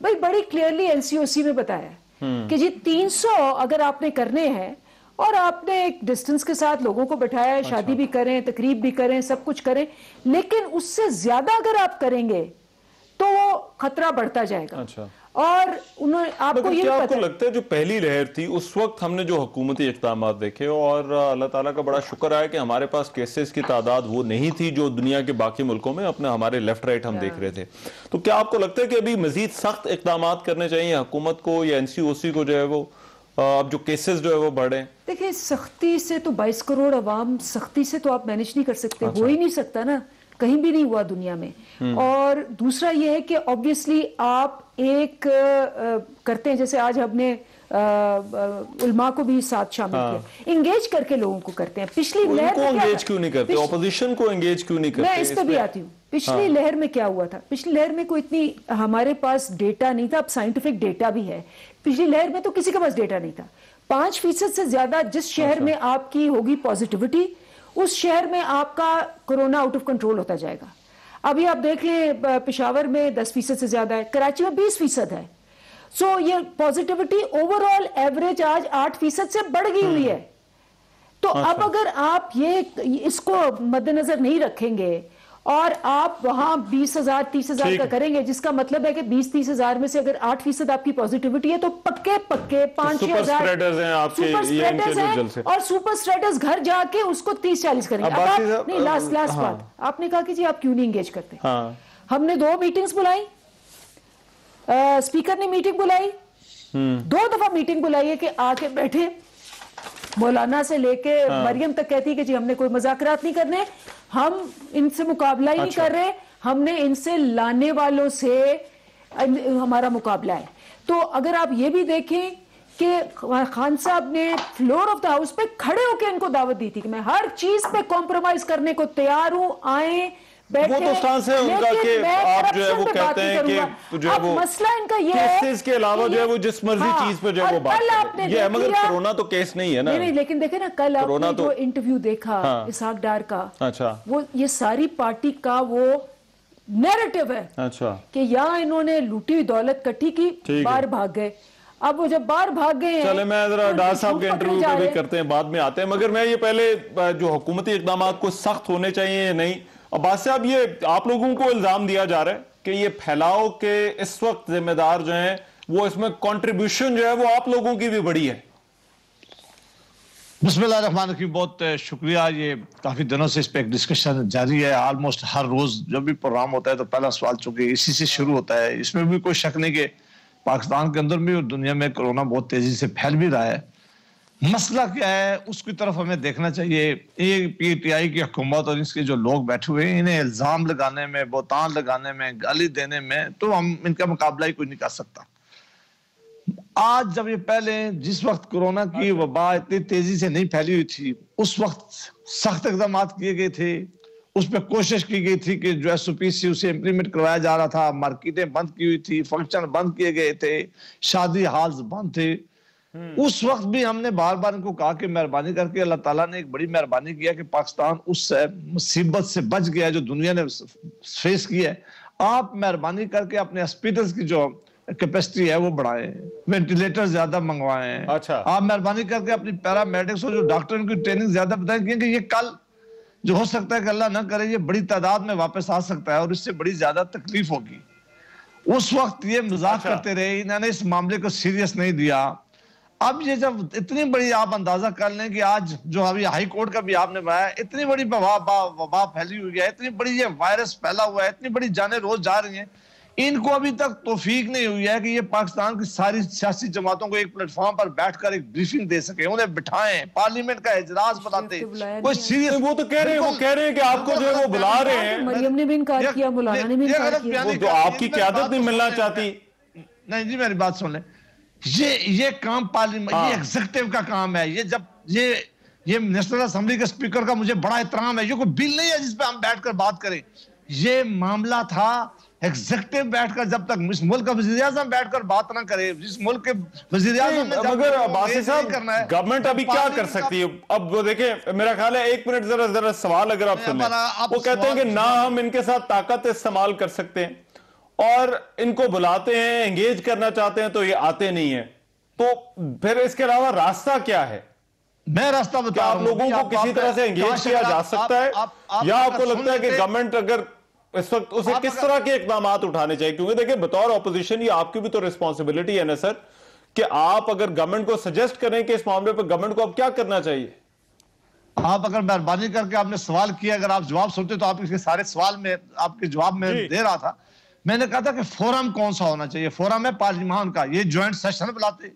بھائی بڑی clearly NCOC میں بتایا ہے کہ جی 300 اگر آپ نے کرنے ہیں اور آپ نے ایک ڈسٹنس کے ساتھ لوگوں کو بٹھایا ہے, شادی بھی کریں, تقریب بھی کریں, سب کچھ کریں, لیکن اس سے زیادہ اگر آپ کریں گے تو وہ خطرہ بڑھتا جائے گا. اور انہوں نے آپ کو یہ کیا آپ کو لگتا ہے جو پہلی لہر تھی اس وقت ہم نے جو حکومتی اقدامات دیکھے اور اللہ تعالیٰ کا بڑا شکر ہے کہ ہمارے پاس کیسز کی تعداد وہ نہیں تھی جو دنیا کے باقی ملکوں میں اپنے ہمارے لیفٹ رائٹ ہم دیکھ رہے تھے, تو کیا آپ کو لگتا ہے کہ ابھی مزید سخت اقدامات کرنے چاہیے حکومت کو یا NCOC کو جو ہے وہ اب جو کیسز جو ہے وہ بڑھیں؟ دیکھیں سختی سے تو 22 کروڑ عوام سختی سے تو آپ مینیج نہیں کر سکتے, ہو ہی نہیں سکتا نا, کہیں بھی نہیں ہوا دنیا میں. اور دوسرا یہ ہے کہ obviously آپ ایک کرتے ہیں, جیسے آج ہم نے علماء کو بھی ساتھ شامل کیا, انگیج کر کے لوگوں کو کرتے ہیں. پچھلی لہر کو انگیج کیوں نہیں کرتے, اپوزیشن کو انگیج کیوں نہیں کرتے؟ میں اس پہ بھی آتی ہوں. پچھلی لہر میں کیا ہوا تھا, پچھلی لہر میں کوئی اتنی ہمارے پاس ڈیٹا نہیں تھا, اب سائنٹیفک ڈیٹا بھی ہے. پچھلی لہر میں تو کسی کے پاس ڈیٹا نہیں تھا. 5% سے زیادہ جس شہر میں آپ کی ہوگی پازیٹیوٹی اس شہر میں آپ کا کرونا آؤٹ آف کنٹرول ہوتا جائے گا. ابھی آپ دیکھ لیں پشاور میں 10% سے زیادہ ہے, کراچی میں 20% ہے. سو یہ پازیٹیوٹی اوور آل ایوریج آج 8% سے بڑھ گئی ہوئی ہے. تو اب اگر آپ یہ اس کو مد نظر نہیں رکھیں گے اور آپ وہاں 20,000 30,000 کا کریں گے, جس کا مطلب ہے کہ 20-30 ہزار میں سے اگر 8% آپ کی پازیٹیوٹی ہے تو پکے 5-6 ہزار سپر اسپریڈرز ہیں, اور سپر اسپریڈرز گھر جا کے اس کو 30-40 کریں گے. نہیں, لاسٹ بات آپ نے کہا کہ جی آپ کیوں نہیں انگیج کرتے. ہم نے 2 میٹنگز بلائی, اسپیکر نے میٹنگ بلائی, 2 دفعہ میٹنگ بلائی ہے کہ آ کے بیٹھے. مولانا سے لے کے مریم تک کہتی ہے کہ جی ہم نے کوئی مذاکرات نہیں کرنے, ہم ان سے مقابلہ ہی نہیں کر رہے, ہم نے ان سے لانے والوں سے ہمارا مقابلہ ہے. تو اگر آپ یہ بھی دیکھیں کہ خان صاحب نے فلور آف دا ہاؤس پہ کھڑے ہو کے ان کو دعوت دی تھی کہ میں ہر چیز پہ کمپرومائز کرنے کو تیار ہوں, آئیں وہ تو سٹانس ہے ان کا کہ آپ جو ہے وہ کہتے ہیں کہ جو ہے وہ مسئلہ ان کا یہ ہے کیسز کے علاوہ جو ہے وہ جس مرضی چیز پہ جو ہے وہ بات کریں, یہ ہے مگر کرونا تو کیس نہیں ہے نا. نہیں, لیکن دیکھیں نا کل آپ نے جو انٹرویو دیکھا اسحاق ڈار کا, وہ یہ ساری پارٹی کا وہ نیریٹو ہے کہ یہاں انہوں نے لوٹی ہوئی دولت کٹھی کی, باہر بھاگ گئے. اب وہ جب باہر بھاگ گئے ہیں, چلے میں ذرا ڈار صاحب کے انٹرویو پہ بھی کرتے ہیں, بعد میں آتے ہیں, مگر میں یہ پہلے جو حکومتی اقدامات کو سخت ہونے چاہیے یا نہیں. عباس صاحب یہ آپ لوگوں کو الزام دیا جا رہا ہے کہ یہ پھیلاؤ کے اس وقت ذمہ دار جو ہیں وہ اس میں کنٹریبیوشن جو ہے وہ آپ لوگوں کی بھی بڑی ہے. بسم اللہ الرحمن الرحیم, بہت شکریہ. یہ کافی دنوں سے اس پہ ایک ڈسکشن جاری ہے, آلموسٹ ہر روز جب بھی پروگرام ہوتا ہے تو پہلا سوال چونکہ اسی سے شروع ہوتا ہے. اس میں بھی کوئی شک نہیں کہ پاکستان کے اندر بھی اور دنیا میں کرونا بہت تیزی سے پھیل بھی رہا ہے. مسئلہ کیا ہے اس کی طرف ہمیں دیکھنا چاہیے. PTI کی حکومت اور اس کے جو لوگ بیٹھے ہوئے ہیں, انہیں الزام لگانے میں, بہتان لگانے میں, گالی دینے میں تو ہم ان کا مقابلہ ہی کوئی نہیں کر سکتا. آج جب یہ پہلے جس وقت کرونا کی وبا اتنی تیزی سے نہیں پھیلی ہوئی تھی اس وقت سخت اقدامات کیے گئے تھے, اس پہ کوشش کی گئی تھی کہ جو SOP اسے امپلیمنٹ کروایا جا رہا تھا, مارکیٹیں بند کی ہوئی تھی, فنکشن بند کیے گئے تھے, شادی ہالز بند تھے. اس وقت بھی ہم نے بار بار ان کو کہا کہ مہربانی کر کے اللہ تعالیٰ نے ایک بڑی مہربانی کیا کہ پاکستان اس مصیبت سے بچ گیا جو دنیا نے فیس کی ہے. آپ مہربانی کر کے اپنے ہاسپٹلز کی جو کیپیسٹی ہے وہ بڑھائیں, وینٹیلیٹر زیادہ منگوائیں. آپ مہربانی کر کے اپنی پیرامیڈکس اور جو ڈاکٹر کی ٹریننگ زیادہ بتائیں, کیونکہ یہ کل جو ہو سکتا ہے کہ اللہ نہ کرے یہ بڑی تعداد میں واپس آ سکتا ہے اور اس سے بڑی زیادہ تکلیف ہوگی. اس وقت یہ مذاق کرتے رہے, انہوں نے اس معاملے کو سیریس نہیں دیا. اب یہ جب اتنی بڑی آپ اندازہ کر لیں کہ آج جو ابھی ہائی کورٹ کا بھی آپ نے بنایا, اتنی بڑی وبا پھیلی ہوئی ہے, اتنی بڑی یہ وائرس پھیلا ہوا ہے, اتنی بڑی جانیں روز جا رہی ہیں, ان کو ابھی تک توفیق نہیں ہوئی ہے کہ یہ پاکستان کی ساری سیاسی جماعتوں کو ایک پلیٹ فارم پر بیٹھ کر ایک بریفنگ دے سکے, انہیں بٹھائیں, پارلیمنٹ کا اجلاس بلاتے. کوئی سیریس وہ تو کہہ رہے ہیں کہ آپ کو جو ہے وہ بلا رہے ہیں. مریم نے بھی انکار کیا, مولانا نے بھی انکار کیا. وہ جو آپ کی قیادت نہیں ملنا چاہتی. نہیں جی میری بات سن لیں, یہ کام پارلیمنٹ, یہ ایگزیکٹیو کا کام ہے. یہ جب یہ نیشنل اسمبلی کے اسپیکر کا مجھے بڑا احترام ہے, یہ کوئی بل نہیں ہے جس پہ ہم بیٹھ کر بات کریں. یہ معاملہ تھا ایگزیکٹیو بیٹھ کر, جب تک اس ملک کا وزیر اعظم بیٹھ کر بات نہ کرے, جس ملک کے وزیر اعظم نے مگر عباسی صاحب گورنمنٹ ابھی کیا کر سکتی ہے؟ اب وہ دیکھیں میرا خیال ہے 1 منٹ ذرا سوال اگر آپ سنیں, وہ کہتے ہیں کہ نہ ہم ان کے ساتھ طاقت استعمال کر سکتے ہیں اور ان کو بلاتے ہیں, انگیج کرنا چاہتے ہیں تو یہ آتے نہیں ہیں, تو پھر اس کے علاوہ راستہ کیا ہے؟ میں راستہ بتا رہا ہوں, آپ لوگوں کو کسی طرح سے انگیج کیا جا سکتا ہے, یا آپ کو لگتا ہے کہ گورنمنٹ اگر اس وقت اسے کس طرح کے اقدامات اٹھانے چاہیے؟ کیونکہ دیکھیں بطور اپوزیشن یہ آپ کی بھی تو ریسپانسبلٹی ہے نا سر, کہ آپ اگر گورنمنٹ کو سجیسٹ کریں کہ اس معاملے پر گورنمنٹ کو اب کیا کرنا چاہیے. آپ اگر مہربانی کر کے آپ نے سوال کیا, اگر آپ جواب سنتے تو آپ اس کے سارے سوال میں آپ کے جواب میں دے رہا تھا. میں نے کہا تھا کہ فورم کون سا ہونا چاہیے. فورم ہے پارلیمان کا, یہ جوائنٹ سیشن بلاتے,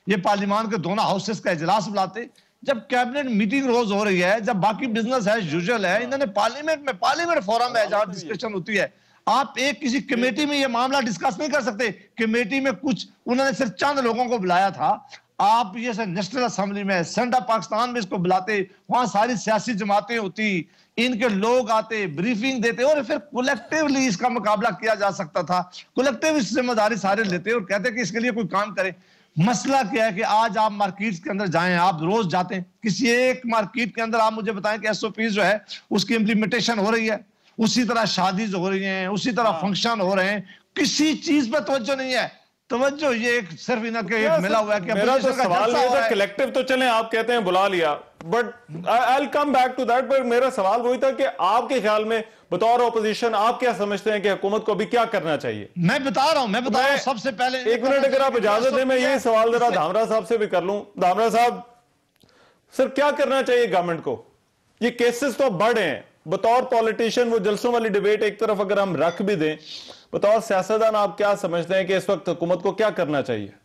یہ پارلیمان کے دونوں ہاؤسز کا اجلاس بلاتے. جب کیبنٹ میٹنگ روز ہو رہی ہے, جب باقی بزنس ہے یوزول ہے, انہوں نے پارلیمنٹ فورم ہے جہاں ڈسکشن ہوتی ہے. آپ ایک کسی کمیٹی میں یہ معاملہ ڈسکس نہیں کر سکتے. کمیٹی میں کچھ انہوں نے صرف چند لوگوں کو بلایا تھا. آپ یہ نیشنل اسمبلی میں, سینٹ آف پاکستان میں اس کو بلاتے, وہاں ساری سیاسی جماعتیں ہوتی, ان کے لوگ آتے, بریفنگ دیتے, اور پھر کولیکٹیولی اس کا مقابلہ کیا جا سکتا تھا. کولیکٹیو اس ذمہ داری سارے لیتے اور کہتے کہ اس کے لیے کوئی کام کرے. مسئلہ کیا ہے کہ آج آپ مارکیٹ کے اندر جائیں, آپ روز جاتے ہیں, کسی ایک مارکیٹ کے اندر آپ مجھے بتائیں کہ ایس او پی جو ہے اس کی امپلیمنٹیشن ہو رہی ہے, اسی طرح شادیز ہو رہی ہیں, اسی طرح فنکشن ہو رہے ہیں, کسی چیز پہ توجہ نہیں ہے. توجہ یہ ایک صرف انہوں کے ایک ملا ہوا ہے کہ میرا تو سوال یہ تھا, کلیکٹیو تو چلیں آپ کہتے ہیں بلا لیا, but I'll come back to that, but میرا سوال وہی تھا کہ آپ کے خیال میں بطور اپوزیشن آپ کیا سمجھتے ہیں کہ حکومت کو ابھی کیا کرنا چاہیے؟ میں بتا رہا ہوں سب سے پہلے ایک منٹ اگر آپ اجازت دیں, میں یہی سوال ذرا دھامرا صاحب سے بھی کر لوں. دھامرا صاحب, سر کیا کرنا چاہیے گورنمنٹ کو؟ یہ کیسز تو بڑھ ہیں, بطور پولیٹیشین وہ جلسوں والی ڈیبیٹ ایک طرف اگر ہم رکھ بھی دیں, بطور سیاستدان آپ کیا سمجھتے ہیں کہ اس وقت حکومت کو کیا کرنا چاہیے؟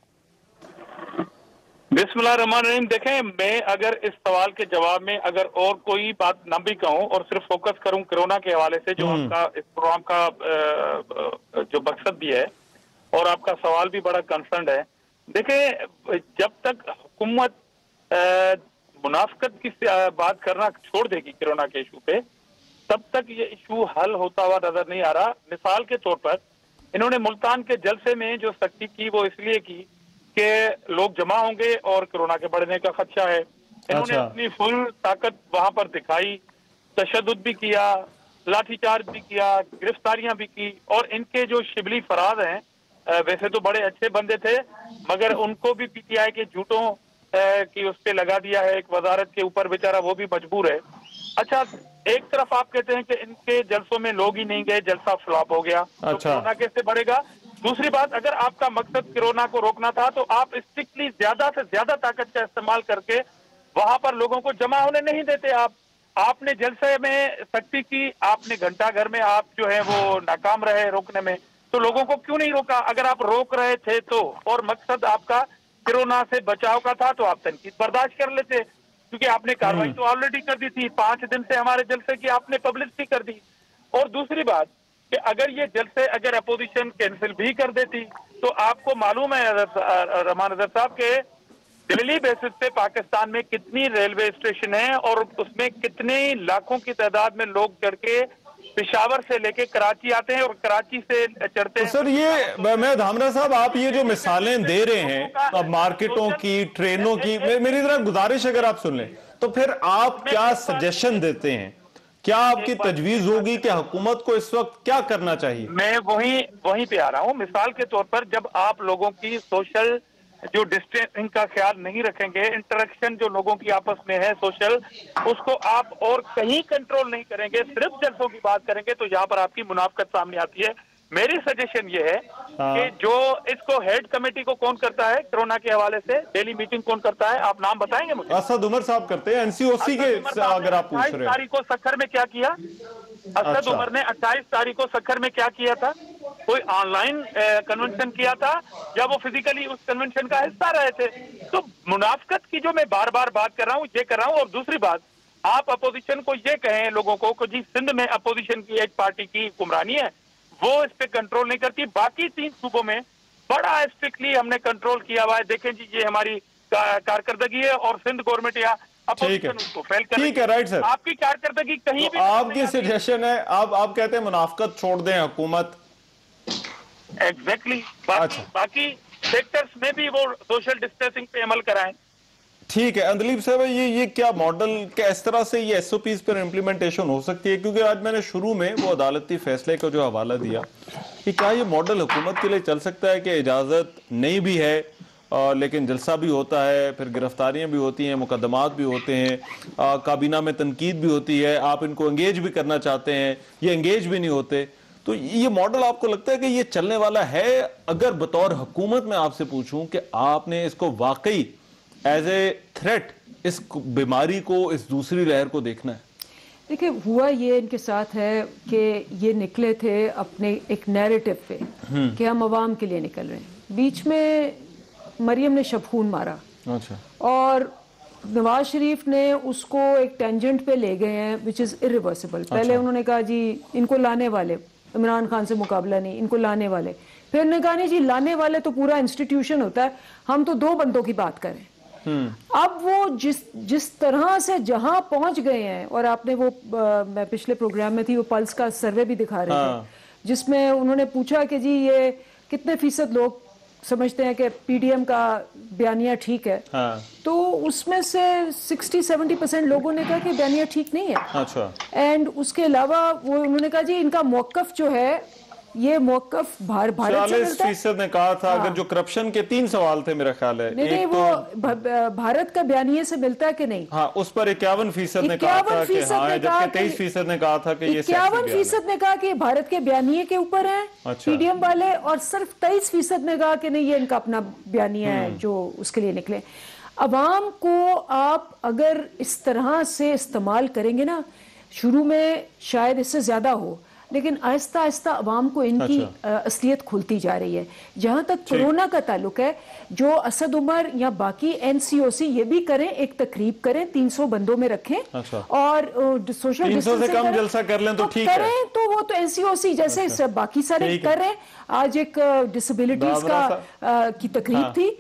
بسم اللہ الرحمن الرحیم. دیکھیں, میں اگر اس سوال کے جواب میں اگر اور کوئی بات نہ بھی کہوں اور صرف فوکس کروں کرونا کے حوالے سے, جو آپ کا اس پروگرام کا جو مقصد بھی ہے اور آپ کا سوال بھی بڑا کنسرنڈ ہے. دیکھیں, جب تک حکومت منافقت کی بات کرنا چھوڑ دے گی کرونا کے ایشو پہ, تب تک یہ ایشو حل ہوتا ہوا نظر نہیں آ رہا. مثال کے طور پر انہوں نے ملتان کے جلسے میں جو سختی کی وہ اس لیے کی کہ لوگ جمع ہوں گے اور کرونا کے بڑھنے کا خدشہ ہے. انہوں نے اپنی فل طاقت وہاں پر دکھائی, تشدد بھی کیا, لاٹھی چارج بھی کیا, گرفتاریاں بھی کی, اور ان کے جو شبلی فراز ہیں ویسے تو بڑے اچھے بندے تھے, مگر ان کو بھی پی ٹی آئی کے جھوٹوں کی اس پہ لگا دیا ہے ایک وزارت کے اوپر, بیچارہ وہ بھی مجبور ہے. اچھا, ایک طرف آپ کہتے ہیں کہ ان کے جلسوں میں لوگ ہی نہیں گئے, جلسہ فلاپ ہو گیا, تو کرونا کیسے بڑھے گا؟ دوسری بات, اگر آپ کا مقصد کرونا کو روکنا تھا تو آپ اسٹرکٹلی زیادہ سے زیادہ طاقت کا استعمال کر کے وہاں پر لوگوں کو جمع ہونے نہیں دیتے. آپ نے جلسے میں سختی کی, آپ نے گھنٹہ گھر میں آپ جو ہے وہ ناکام رہے روکنے میں, تو لوگوں کو کیوں نہیں روکا؟ اگر آپ روک رہے تھے تو اور مقصد آپ کا کرونا سے بچاؤ کا تھا تو آپ تنقید برداشت کر لیتے, کیونکہ آپ نے کاروائی تو آلریڈی کر دی تھی. 5 دن سے ہمارے جلسے کی آپ نے پبلسٹی کر دی. اور دوسری بات کہ اگر یہ جلسے اگر اپوزیشن کینسل بھی کر دیتی تو آپ کو معلوم ہے رحمان اظہر صاحب کے ڈیلی بیسس پہ پاکستان میں کتنی ریلوے اسٹیشن ہیں اور اس میں کتنی لاکھوں کی تعداد میں لوگ چڑھ کے پشاور سے لے کے کراچی آتے ہیں اور کراچی سے چڑھتے ہیں. سر یہ میں دھامرا صاحب, آپ یہ جو مثالیں دے رہے ہیں اب مارکیٹوں کی, ٹرینوں کی, میری ذرا گزارش اگر آپ سن لیں تو پھر آپ کیا سجیشن دیتے ہیں؟ کیا آپ کی تجویز ہوگی کہ حکومت کو اس وقت کیا کرنا چاہیے؟ میں وہیں پہ آ رہا ہوں. مثال کے طور پر جب آپ لوگوں کی سوشل جو ڈسٹینسنگ کا خیال نہیں رکھیں گے, انٹریکشن جو لوگوں کی آپس میں ہے سوشل, اس کو آپ اور کہیں کنٹرول نہیں کریں گے, صرف جلسوں کی بات کریں گے, تو یہاں پر آپ کی منافقت سامنے آتی ہے. میری سجیشن یہ ہے کہ جو اس کو ہیڈ کمیٹی کو کون کرتا ہے کرونا کے حوالے سے, ڈیلی میٹنگ کون کرتا ہے, آپ نام بتائیں گے مجھے؟ اسد عمر صاحب کرتے ہیں, این سی او سی کے اگر آپ پوچھ رہے ہیں. 28 تاریخ کو سکھر میں کیا کیا اسد عمر نے؟ 28 تاریخ کو سکھر میں کیا کیا تھا؟ کوئی آن لائن کنونشن کیا تھا یا وہ فزیکلی اس کنونشن کا حصہ رہے تھے؟ تو منافقت کی جو میں بار بار بات کر رہا ہوں یہ کر رہا ہوں. اور دوسری بات, آپ اپوزیشن کو یہ کہیں لوگوں کو کہ جی سندھ میں اپوزیشن کی ایک پارٹی کی حکمرانی ہے, وہ اس پہ کنٹرول نہیں کرتی. باقی 3 صوبوں میں بڑا اسٹرکٹلی ہم نے کنٹرول کیا ہوا ہے. دیکھیں جی یہ ہماری کارکردگی ہے, اور سندھ گورنمنٹ یا اپوزیشن اس کو فیل کر رہی ہے. رائٹ سر, آپ کی کارکردگی کہیں بھی آپ کی سجیشن ہے, آپ کہتے ہیں منافقت چھوڑ دیں حکومت. ایگزیکٹلی, باقی سیکٹرز میں بھی وہ سوشل ڈسٹینسنگ پہ عمل کرائیں. ٹھیک ہے اندلیب صاحب، یہ کیا ماڈل کہ اس طرح سے یہ ایس او پیز پر امپلیمنٹیشن ہو سکتی ہے؟ کیونکہ آج میں نے شروع میں وہ عدالتی فیصلے کو جو حوالہ دیا کہ کیا یہ ماڈل حکومت کے لیے چل سکتا ہے کہ اجازت نہیں بھی ہے لیکن جلسہ بھی ہوتا ہے، پھر گرفتاریاں بھی ہوتی ہیں، مقدمات بھی ہوتے ہیں، کابینہ میں تنقید بھی ہوتی ہے، آپ ان کو انگیج بھی کرنا چاہتے ہیں، یہ انگیج بھی نہیں ہوتے، تو یہ ماڈل آپ کو لگتا ہے کہ یہ چلنے والا ہے؟ اگر بطور حکومت میں آپ سے پوچھوں کہ آپ نے اس کو واقعی ایز اے تھریٹ اس بیماری کو، اس دوسری لہر کو دیکھنا ہے؟ دیکھیں ہوا یہ ان کے ساتھ ہے کہ یہ نکلے تھے اپنے ایک نیریٹو پہ کہ ہم عوام کے لیے نکل رہے ہیں، بیچ میں مریم نے شبخون مارا اور نواز شریف نے اس کو ایک ٹینجنٹ پہ لے گئے ہیں which is irreversible. پہلے انہوں نے کہا جی ان کو لانے والے، عمران خان سے مقابلہ نہیں، ان کو لانے والے، پھر انہوں نے کہا نہیں جی لانے والے تو پورا انسٹیٹیوشن ہوتا ہے، ہم تو 2 بندوں کی بات کریں. اب وہ جس طرح سے جہاں پہنچ گئے ہیں، اور آپ نے وہ میں پچھلے پروگرام میں تھی وہ پلس کا سروے بھی دکھا رہے تھے جس میں انہوں نے پوچھا کہ جی یہ کتنے فیصد لوگ سمجھتے ہیں کہ پی ڈی ایم کا بیانیہ ٹھیک ہے، تو اس میں سے 60-70% لوگوں نے کہا کہ بیانیہ ٹھیک نہیں ہے. اینڈ اس کے علاوہ وہ انہوں نے کہا جی ان کا موقف جو ہے یہ موقف بھارت سے ملتا ہے. 40% نے کہا تھا اگر جو کرپشن کے 3 سوال تھے میرا خیال ہے، نہیں وہ بھارت کا بیانیے سے ملتا ہے کہ نہیں، ہاں اس پر 51% نے کہا تھا کہ ہاں، جبکہ 23% نے کہا تھا کہ یہ 51% نے کہا کہ بھارت کے بیانیے کے اوپر ہیں پی ڈی ایم والے، اور صرف 23% نے کہا کہ نہیں یہ ان کا اپنا بیانیہ ہے جو اس کے لیے نکلے. عوام کو آپ اگر اس طرح سے استعمال کریں گے نا، شروع میں شاید اس سے زیادہ ہو لیکن آہستہ آہستہ عوام کو ان کی اصلیت کھلتی جا رہی ہے. جہاں تک کرونا کا تعلق ہے، جو اسد عمر یا باقی این سی او سی یہ بھی کریں، ایک تقریب کریں، 300 بندوں میں رکھیں اور سوشل ڈسٹینسنگ کم جلسہ کر لیں تو ٹھیک ہے، تو وہ تو این سی او سی جیسے باقی سارے کر رہے ہیں. آج ایک ڈسیبلٹیز کی تقریب تھی،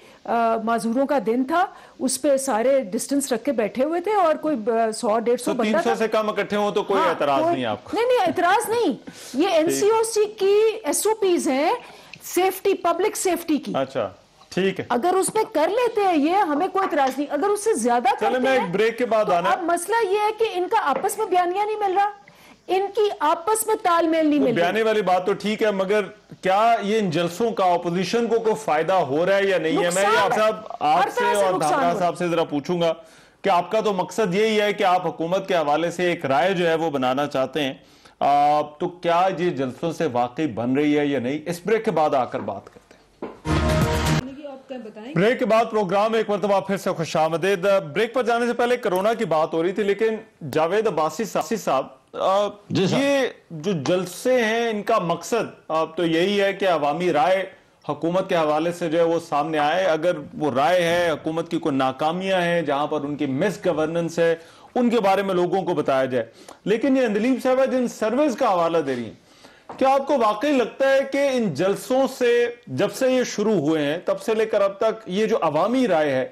معذوروں کا دن تھا، اس پہ سارے ڈسٹنس رکھ کے بیٹھے ہوئے تھے اور کوئی 100-150 بندہ 300 سے کم اکٹھے ہوں تو کوئی اعتراض نہیں آپ کو؟ نہیں اعتراض نہیں، یہ این سی او سی کی ایس او پیز ہیں سیفٹی، پبلک سیفٹی کی. اچھا ٹھیک ہے، اگر اس میں کر لیتے ہیں یہ ہمیں کوئی اعتراض نہیں. اگر اس سے زیادہ کرتے ہیں، میں ایک بریک کے بعد آنا، اب مسئلہ یہ ہے کہ ان کا آپس میں بیانیہ نہیں مل رہا، ان کی آپس میں تال میل نہیں مل رہا. بیانے والی بات تو ٹھیک ہے، مگر کیا یہ ان جلسوں کا اپوزیشن کو کوئی فائدہ ہو رہا ہے یا نہیں ہے؟ میں یہ آپ سے اور دھاکرا صاحب سے ذرا پوچھوں گا کہ آپ کا تو مقصد یہی ہے کہ آپ حکومت کے حوالے سے ایک رائے جو ہے وہ بنانا چاہتے ہیں، تو کیا یہ جلسوں سے واقعی بن رہی ہے یا نہیں؟ اس بریک کے بعد آ کر بات کرتے ہیں. بریک کے بعد پروگرام ایک مرتبہ پھر سے خوش آمدید. بریک پر جانے سے پہلے کرونا کی بات ہو رہی تھی، لیکن جاوید عباسی صاحب یہ جو جلسے ہیں ان کا مقصد تو یہی ہے کہ عوامی رائے حکومت کے حوالے سے جو ہے وہ سامنے آئے. اگر وہ رائے ہے، حکومت کی کوئی ناکامیاں ہیں جہاں پر ان کی مس گورننس ہے، ان کے بارے میں لوگوں کو بتایا جائے. لیکن یہ اندلیب صاحبہ جن سرویز کا حوالہ دے رہی ہیں، کیا آپ کو واقعی لگتا ہے کہ ان جلسوں سے جب سے یہ شروع ہوئے ہیں تب سے لے کر اب تک یہ جو عوامی رائے ہے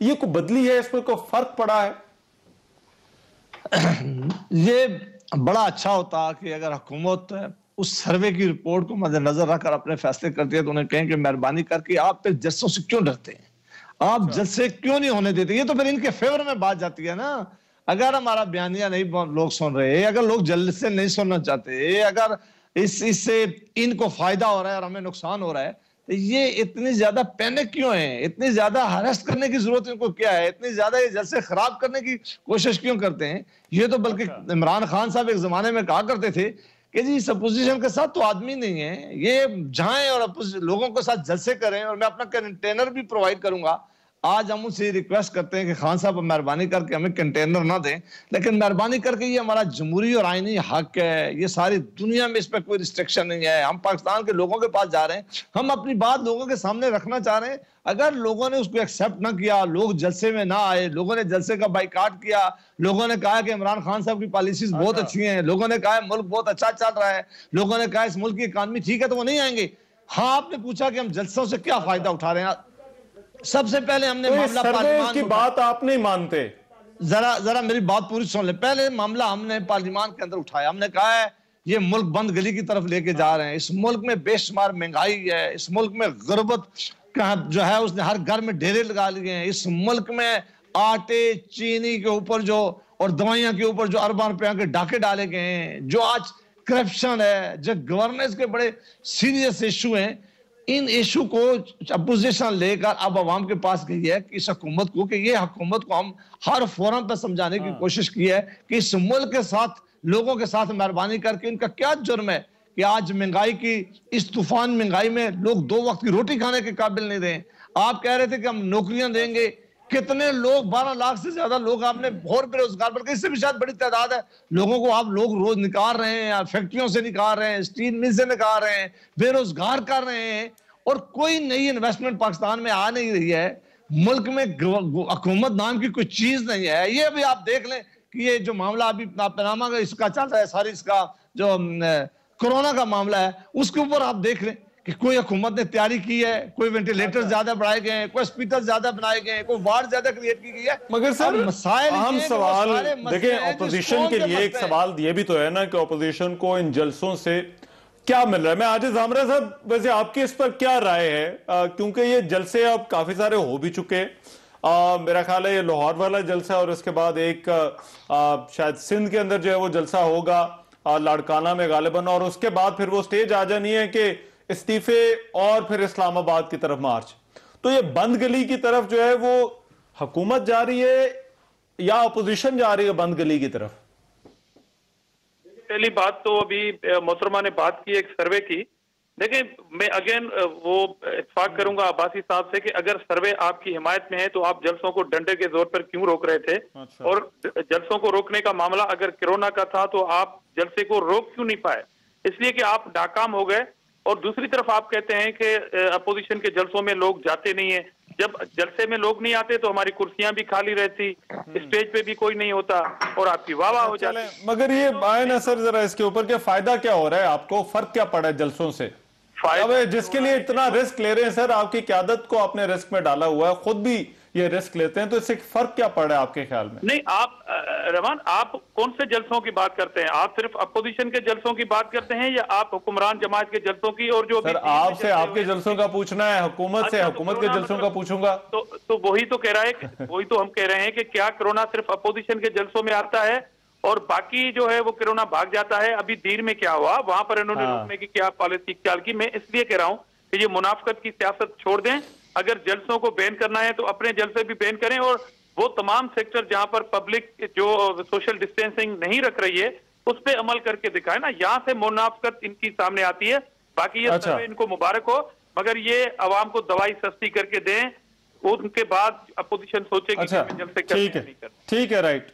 یہ کوئی بدلی ہے، اس میں کوئی فرق پڑا ہے؟ یہ بڑا اچھا ہوتا کہ اگر حکومت اس سروے کی رپورٹ کو مد نظر رکھ کر اپنے فیصلے کرتی ہے تو انہیں کہیں کہ مہربانی کر کے آپ پھر جلسوں سے کیوں ڈرتے ہیں، آپ جلسے کیوں نہیں ہونے دیتے. یہ تو پھر ان کے فیور میں بات جاتی ہے نا. اگر ہمارا بیانیہ نہیں لوگ سن رہے، اگر لوگ جلسے نہیں سننا چاہتے، اگر اس سے ان کو فائدہ ہو رہا ہے اور ہمیں نقصان ہو رہا ہے، تو یہ اتنی زیادہ پینک کیوں ہیں؟ اتنی زیادہ ہراس کرنے کی ضرورت ان کو کیا ہے؟ اتنی زیادہ یہ جلسے خراب کرنے کی کوشش کیوں کرتے ہیں؟ یہ تو بلکہ عمران خان صاحب ایک زمانے میں کہا کرتے تھے کہ جی اس اپوزیشن کے ساتھ تو آدمی نہیں ہے، یہ جائیں اور لوگوں کے ساتھ جلسے کریں اور میں اپنا کنٹینر بھی پرووائڈ کروں گا. آج ہم ان سے ریکویسٹ کرتے ہیں کہ خان صاحب مہربانی کر کے ہمیں کنٹینر نہ دیں، لیکن مہربانی کر کے یہ ہمارا جمہوری اور آئینی حق ہے، یہ ساری دنیا میں اس پہ کوئی ریسٹرکشن نہیں ہے. ہم پاکستان کے لوگوں کے پاس جا رہے ہیں، ہم اپنی بات لوگوں کے سامنے رکھنا چاہ رہے ہیں. اگر لوگوں نے اس کو ایکسیپٹ نہ کیا، لوگ جلسے میں نہ آئے، لوگوں نے جلسے کا بائیکاٹ کیا، لوگوں نے کہا کہ عمران خان صاحب کی پالیسیز بہت اچھی ہیں، لوگوں نے کہا ملک بہت اچھا چل رہا ہے، لوگوں نے کہا اس ملک کی اکانومی ٹھیک ہے، تو وہ نہیں آئیں گے. ہاں آپ نے پوچھا کہ ہم جلسوں سے کیا فائدہ اٹھا رہے ہیں. سب سے پہلے ہم نے معاملہ پارلیمان کی بات آپ نہیں مانتے، ذرا میری بات پوری سن لیں. پہلے معاملہ ہم نے پارلیمان کے اندر اٹھایا، ہم نے کہا ہے یہ ملک بند گلی کی طرف لے کے جا رہے ہیں. اس ملک میں بے شمار مہنگائی ہے، اس ملک میں غربت جو ہے اس نے ہر گھر میں ڈیرے لگا لیے ہیں، اس ملک میں آٹے چینی کے اوپر جو اور دوائیاں کے اوپر جو ارباں روپیہ کے ڈاکے ڈالے گئے ہیں, جو آج کرپشن ہے, جو گورننس کے بڑے سیریس ایشو ہیں, ان ایشو کو اپوزیشن لے کر اب عوام کے پاس گئی ہے کہ اس حکومت کو, کہ یہ حکومت کو ہم ہر فورم پہ سمجھانے کی کوشش کی ہے کہ اس ملک کے ساتھ, لوگوں کے ساتھ مہربانی کر کے ان کا کیا جرم ہے کہ آج مہنگائی کی اس طوفان مہنگائی میں لوگ 2 وقت کی روٹی کھانے کے قابل نہیں رہے. آپ کہہ رہے تھے کہ ہم نوکریاں دیں گے, کتنے لوگ 12 لاکھ سے زیادہ لوگ آپ نے اور بے روزگار, بلکہ اس سے بھی شاید بڑی تعداد ہے لوگوں کو آپ لوگ روز نکال رہے ہیں, فیکٹریوں سے نکال رہے ہیں, اسٹیل مل سے نکال رہے ہیں, بے روزگار کر رہے ہیں, اور کوئی نئی انویسٹمنٹ پاکستان میں آ نہیں رہی ہے. ملک میں حکومت نام کی کوئی چیز نہیں ہے. یہ بھی آپ دیکھ لیں کہ یہ جو معاملہ ابھی پاناما کا اس کا چل رہا ہے, ساری اس کا جو کرونا کا معاملہ ہے, اس کے اوپر آپ دیکھ لیں کہ کوئی حکومت نے تیاری کی ہے, کوئی وینٹیلیٹر زیادہ بڑھائے گئے ہیں, کوئی اسپیکر زیادہ بنائے گئے ہیں, کوئی وارڈ زیادہ کریٹ کی گئی ہے. مگر سر اہم سوال دیکھیں, ہیں اپوزیشن کے لیے ایک سوال یہ بھی تو ہے نا کہ اپوزیشن کو ان جلسوں سے کیا مل رہا ہے. میں عاجز عامرہ صاحب, ویسے آپ کی اس پر کیا رائے ہے, کیونکہ یہ جلسے اب کافی سارے ہو بھی چکے, میرا خیال ہے یہ لاہور والا جلسہ اور اس کے بعد ایک شاید سندھ کے اندر جو ہے وہ جلسہ ہوگا لاڑکانہ میں غالباً, اور اس کے بعد پھر وہ سٹیج آ جانی ہے کہ استعفے اور پھر اسلام آباد کی طرف مارچ. تو یہ بند گلی کی طرف جو ہے وہ حکومت جا رہی ہے یا اپوزیشن جا رہی ہے بند گلی کی طرف؟ پہلی بات تو ابھی محترمہ نے بات کی ایک سروے کی. دیکھیں میں اگین وہ اتفاق کروں گا عباسی صاحب سے کہ اگر سروے آپ کی حمایت میں ہے تو آپ جلسوں کو ڈنڈے کے زور پر کیوں روک رہے تھے؟ اور جلسوں کو روکنے کا معاملہ اگر کرونا کا تھا تو آپ جلسے کو روک کیوں نہیں پائے؟ اس لیے کہ آپ ناکام ہو گئے. اور دوسری طرف آپ کہتے ہیں کہ اپوزیشن کے جلسوں میں لوگ جاتے نہیں ہیں. جب جلسے میں لوگ نہیں آتے تو ہماری کرسیاں بھی خالی رہتی, اسٹیج پہ بھی کوئی نہیں ہوتا اور آپ کی واہ واہ ہو جاتی. مگر یہ آئے نا سر ذرا اس کے اوپر کہ فائدہ کیا ہو رہا ہے آپ کو, فرق کیا پڑا ہے جلسوں سے؟ جس کے لیے اتنا رسک لے رہے ہیں سر, آپ کی قیادت کو آپ نے رسک میں ڈالا ہوا ہے, خود بھی یہ رسک لیتے ہیں, تو اس سے فرق کیا پڑ رہا ہے آپ کے خیال میں؟ نہیں آپ رحمان, آپ کون سے جلسوں کی بات کرتے ہیں؟ آپ صرف اپوزیشن کے جلسوں کی بات کرتے ہیں یا آپ حکمران جماعت کے جلسوں کی؟ اور جو سر آپ سے آپ کے جلسوں کا پوچھنا ہے, حکومت سے حکومت کے جلسوں کا پوچھوں گا. تو وہی تو کہہ رہا ہے, وہی تو ہم کہہ رہے ہیں کہ کیا کرونا صرف اپوزیشن کے جلسوں میں آتا ہے اور باقی جو ہے وہ کرونا بھاگ جاتا ہے؟ ابھی دیر میں کیا ہوا, وہاں پر انہوں نے روکنے کی کیا پالیسی اختیار کی؟ میں اس لیے کہہ رہا ہوں کہ یہ منافقت کی سیاست چھوڑ دیں. اگر جلسوں کو بین کرنا ہے تو اپنے جلسے بھی بین کریں, اور وہ تمام سیکٹر جہاں پر پبلک جو سوشل ڈسٹینسنگ نہیں رکھ رہی ہے اس پہ عمل کر کے دکھائیں نا. یہاں سے منافقت ان کی سامنے آتی ہے. باقی یہ سروے ان کو مبارک ہو, مگر یہ عوام کو دوائی سستی کر کے دیں, ان کے بعد اپوزیشن سوچے گی کہ جلسے ٹھیک ہے, ٹھیک ہے, رائٹ.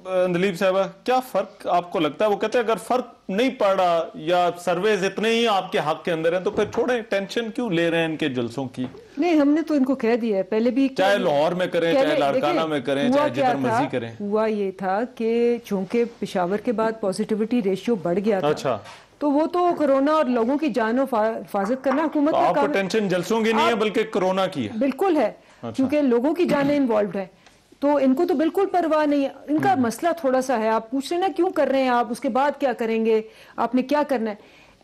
اندلیب صاحبہ کیا فرق آپ کو لگتا ہے؟ وہ کہتے ہیں اگر فرق نہیں پڑ رہا یا سرویز اتنے ہی آپ کے حق کے اندر ہیں تو پھر چھوڑیں, ٹینشن کیوں لے رہے ہیں ان کے جلسوں کی؟ نہیں, ہم نے تو ان کو کہہ دیا ہے پہلے بھی, چاہے لاہور میں کریں, چاہے لاڑکانہ میں کریں, چاہے جدھر مرضی کریں. ہوا یہ تھا کہ چونکہ پشاور کے بعد پوزیٹیوٹی ریشیو بڑھ گیا تھا, تو وہ تو کرونا اور لوگوں کی جان و حفاظت کرنا حکومت آپ کو ٹینشن جلسوں کی نہیں ہے بلکہ کرونا کی ہے. بالکل ہے, کیونکہ لوگوں کی جانیں انوالوڈ ہیں, تو ان کو تو بالکل پرواہ نہیں ہے. ان کا مسئلہ تھوڑا سا ہے, آپ پوچھ رہے ہیں نا کیوں کر رہے ہیں آپ, اس کے بعد کیا کریں گے, آپ نے کیا کرنا ہے.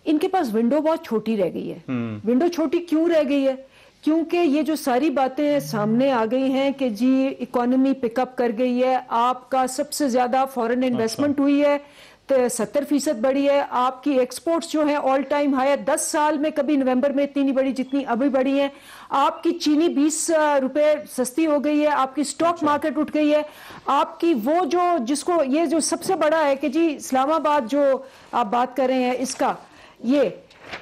ان کے پاس ونڈو بہت چھوٹی رہ گئی ہے. ونڈو چھوٹی کیوں رہ گئی ہے؟ کیونکہ یہ جو ساری باتیں سامنے آ گئی ہیں کہ جی اکانومی پک اپ کر گئی ہے, آپ کا سب سے زیادہ فورن انویسٹمنٹ ہوئی ہے, 70% بڑھی ہے, آپ کی ایکسپورٹس جو ہیں آل ٹائم ہائی ہے, 10 سال میں کبھی نومبر میں اتنی نہیں بڑھی جتنی ابھی بڑھی ہیں, آپ کی چینی 20 روپے سستی ہو گئی ہے, آپ کی سٹاک مارکیٹ اٹھ گئی ہے, آپ کی وہ جو جس کو یہ جو سب سے بڑا ہے کہ جی اسلام آباد جو آپ بات کر رہے ہیں اس کا, یہ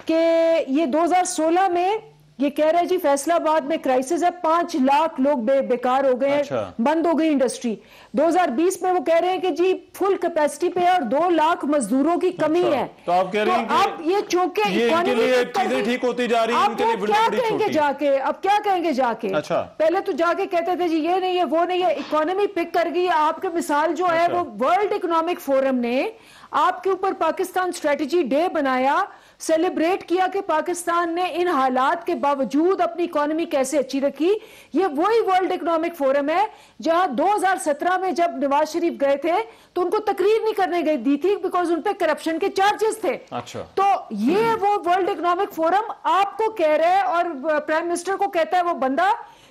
کہ یہ 2016 میں یہ کہہ رہے جی فیصلہ آباد میں کرائسس ہے, 5 لاکھ لوگ بیکار ہو گئے ہیں, بند ہو گئی انڈسٹری. 2020 میں وہ کہہ رہے ہیں کہ جی فل کیپیسٹی پہ اور 2 لاکھ مزدوروں کی کمی ہے. تو آپ کہہ رہے ہیں کہ اب یہ چونکہ چیزیں ٹھیک ہوتی جا رہی ہیں, ان کے لیے کیا کہیں گے جا کے, اب کیا کہیں گے جا کے؟ پہلے تو جا کے کہتے تھے جی یہ نہیں ہے وہ نہیں ہے, اکانومی پک کر گئی. آپ کے مثال جو ہے وہ ورلڈ اکنامک فورم نے آپ کے اوپر پاکستان اسٹریٹجی ڈے بنایا سیلیبریٹ کیا کہ پاکستان نے ان حالات کے باوجود اپنی اکانومی کیسے اچھی رکھی. یہ وہی ورلڈ اکنامک فورم ہے جہاں 2017 میں جب نواز شریف گئے تھے تو ان کو تقریر نہیں کرنے دی تھی بیکاز ان پہ کرپشن کے چارجز تھے. تو یہ وہ ورلڈ اکنامک فورم آپ کو کہہ رہے ہیں اور پرائم منسٹر کو کہتا ہے وہ بندہ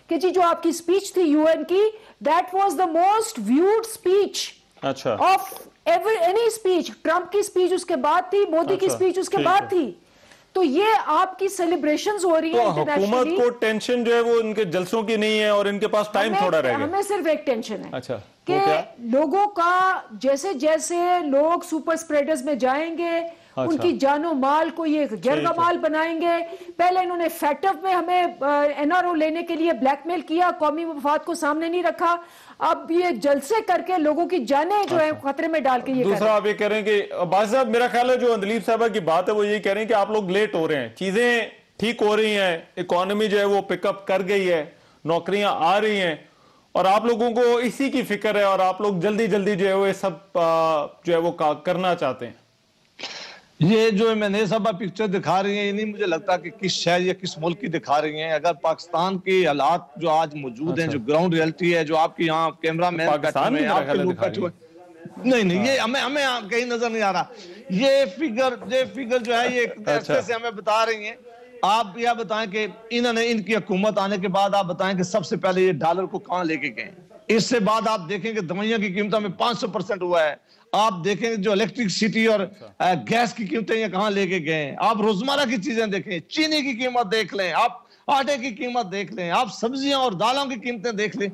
کہ جی جو آپ کی سپیچ تھی یو این کی, that was the most viewed speech of ever any speech. Trump کی سپیچ اس کے بعد تھی, مودی کی سپیچ اس کے بعد تھی. تو یہ آپ کی سیلیبریشنز ہو رہی ہیں انٹرنیشنلی. حکومت کو ٹینشن جو ہے وہ ان کے جلسوں کی نہیں ہے اور ان کے پاس ٹائم تھوڑا رہ گیا. ہمیں صرف ایک ٹینشن ہے کہ لوگوں کا جیسے جیسے لوگ سپر سپریڈرز میں جائیں گے ان کی جان و مال کو یہ غیرمال بنائیں گے. پہلے انہوں نے فیکٹو میں ہمیں NRO لینے کے لیے بلیک میل کیا, قومی مفاد کو سامنے نہیں رکھا. اب یہ جلسے کر کے لوگوں کی جانیں جو ہے خطرے میں ڈال کے یہ دوسرا آپ یہ کہہ رہے ہیں کہ عباس صاحب میرا خیال ہے جو اندلیب صاحبہ کی بات ہے وہ یہ کہہ رہے ہیں کہ آپ لوگ لیٹ ہو رہے ہیں, چیزیں ٹھیک ہو رہی ہیں, اکانومی جو ہے وہ پک اپ کر گئی ہے, نوکریاں آ رہی ہیں اور آپ لوگوں کو اسی کی فکر ہے اور آپ لوگ جلدی جلدی جو ہے وہ سب جو ہے وہ کرنا چاہتے ہیں. یہ جو میں نے سب پکچر دکھا رہی ہیں یہ نہیں مجھے لگتا کہ کس شہر یا کس ملک کی دکھا رہی ہیں. اگر پاکستان کے حالات جو آج موجود ہیں, جو گراؤنڈ ریئلٹی ہے, جو آپ کی یہاں کیمرہ مین بیٹھے ہیں, آپ کے لوگ بیٹھے ہوئے, نہیں یہ ہمیں کہیں نظر نہیں آ رہا. یہ فگر جو ہے یہ ایسے سے ہمیں بتا رہی ہیں. آپ یہ بتائیں کہ انہوں نے ان کی حکومت آنے کے بعد آپ بتائیں کہ سب سے پہلے یہ ڈالر کو کہاں لے کے گئے. اس سے بعد آپ دیکھیں کہ دوائیوں کی قیمتوں میں 500% ہوا ہے. آپ دیکھیں جو الیکٹرکسٹی اور گیس کی قیمتیں یہ کہاں لے کے گئے ہیں. آپ روزمرہ کی چیزیں دیکھیں, چینی کی قیمت دیکھ لیں, آپ آٹے کی قیمت دیکھ لیں, آپ سبزیاں اور دالوں کی قیمتیں دیکھ لیں.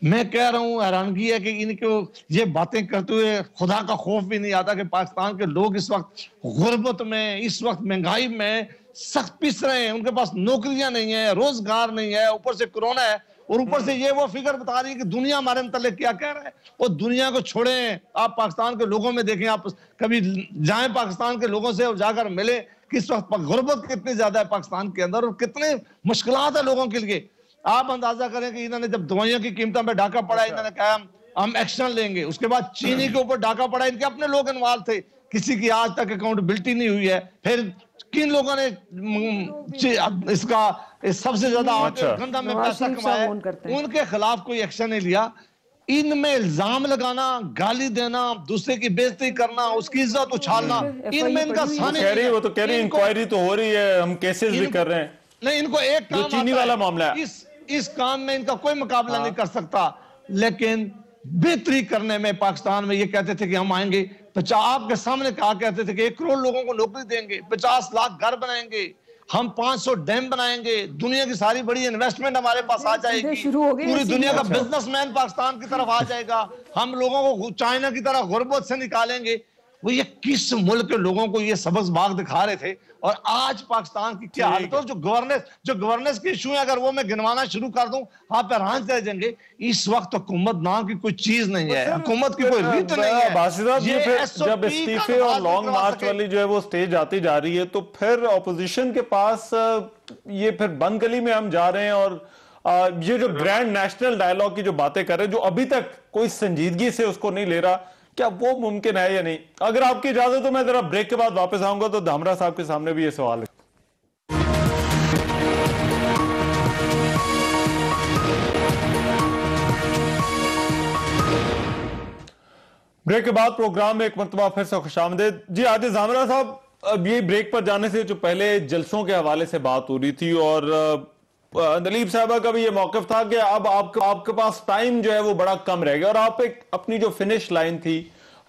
میں کہہ رہا ہوں حیرانگی ہے کہ ان کو یہ باتیں کرتے ہوئے خدا کا خوف بھی نہیں آتا کہ پاکستان کے لوگ اس وقت غربت میں, اس وقت مہنگائی میں سخت پس رہے ہیں. ان کے پاس نوکریاں نہیں ہیں, روزگار نہیں ہے, اوپر سے کرونا ہے اور اوپر سے یہ وہ فگر بتا رہی ہے کہ دنیا ہمارے متعلق کیا کہہ رہا ہے. اور دنیا کو چھوڑیں, آپ پاکستان کے لوگوں میں دیکھیں, آپ کبھی جائیں پاکستان کے لوگوں سے اور جا کر ملیں کس وقت غربت کتنی زیادہ ہے پاکستان کے اندر اور کتنے مشکلات ہیں لوگوں کے لیے. آپ اندازہ کریں کہ انہوں نے جب دوائیوں کی قیمتوں پہ ڈاکہ پڑا, انہوں نے کہا ہم ایکشن لیں گے. اس کے بعد چینی کے اوپر ڈاکہ پڑا, ان کے اپنے لوگ انوالو تھے, کسی کی آج تک اکاؤنٹیبلٹی نہیں ہوئی ہے. پھر کن لوگوں نے اس کا سب سے زیادہ گندم میں پیسہ کمایا, ان کے خلاف کوئی ایکشن نہیں لیا. ان میں الزام لگانا, گالی دینا, دوسرے کی بے عزتی کرنا, اس کی عزت اچھالنا, ان میں ان کا سانے نہیں ہے. وہ تو کہہ رہی ہیں انکوائری تو ہو رہی ہے, ہم کیسز بھی کر رہے ہیں. نہیں, ان کو ایک کام چینی والا معاملہ ہے, اس کام میں ان کا کوئی مقابلہ نہیں کر سکتا. لیکن بہتری کرنے میں پاکستان میں یہ کہتے تھے کہ ہم آئیں گے, آپ کے سامنے کہا کہتے تھے کہ 1 کروڑ لوگوں کو نوکری دیں گے, 50 لاکھ گھر بنائیں گے, ہم 500 ڈیم بنائیں گے, دنیا کی ساری بڑی انویسٹمنٹ ہمارے پاس آ جائے گی, پوری دنیا کا بزنس مین پاکستان کی طرف آ جائے گا, ہم لوگوں کو چائنا کی طرح غربت سے نکالیں گے. وہ یہ کس ملک کے لوگوں کو یہ سبز باغ دکھا رہے تھے. اور آج پاکستان کی کیا حالت ہے, جو گورننس کی ایشو ہے اگر وہ میں گنوانا شروع کر دوں آپ حیران رہ جائیں گے. اس وقت حکومت نام کی کوئی چیز نہیں ہے, حکومت کی کوئی ریت نہیں ہے. جب استعفے اور لانگ مارچ والی جو ہے وہ سٹیج آتی جا رہی ہے تو پھر اپوزیشن کے پاس یہ پھر بند گلی میں ہم جا رہے ہیں اور یہ جو گرینڈ نیشنل ڈائیلاگ کی جو باتیں کر رہے ہیں جو ابھی تک کوئی سنجیدگی سے اس کو نہیں لے رہا, کیا وہ ممکن ہے یا نہیں؟ اگر آپ کی اجازت تو میں ذرا بریک کے بعد واپس آؤں گا تو دھامرا صاحب کے سامنے بھی یہ سوال ہے. بریک کے بعد پروگرام میں ایک مرتبہ پھر سے خوش آمدید. جی آج دھامرا صاحب یہ بریک پر جانے سے جو پہلے جلسوں کے حوالے سے بات ہو رہی تھی اور اندلیب صاحبہ کا بھی یہ موقف تھا کہ اب آپ کے پاس ٹائم جو ہے وہ بڑا کم رہ گیا اور آپ اپنی جو فنش لائن تھی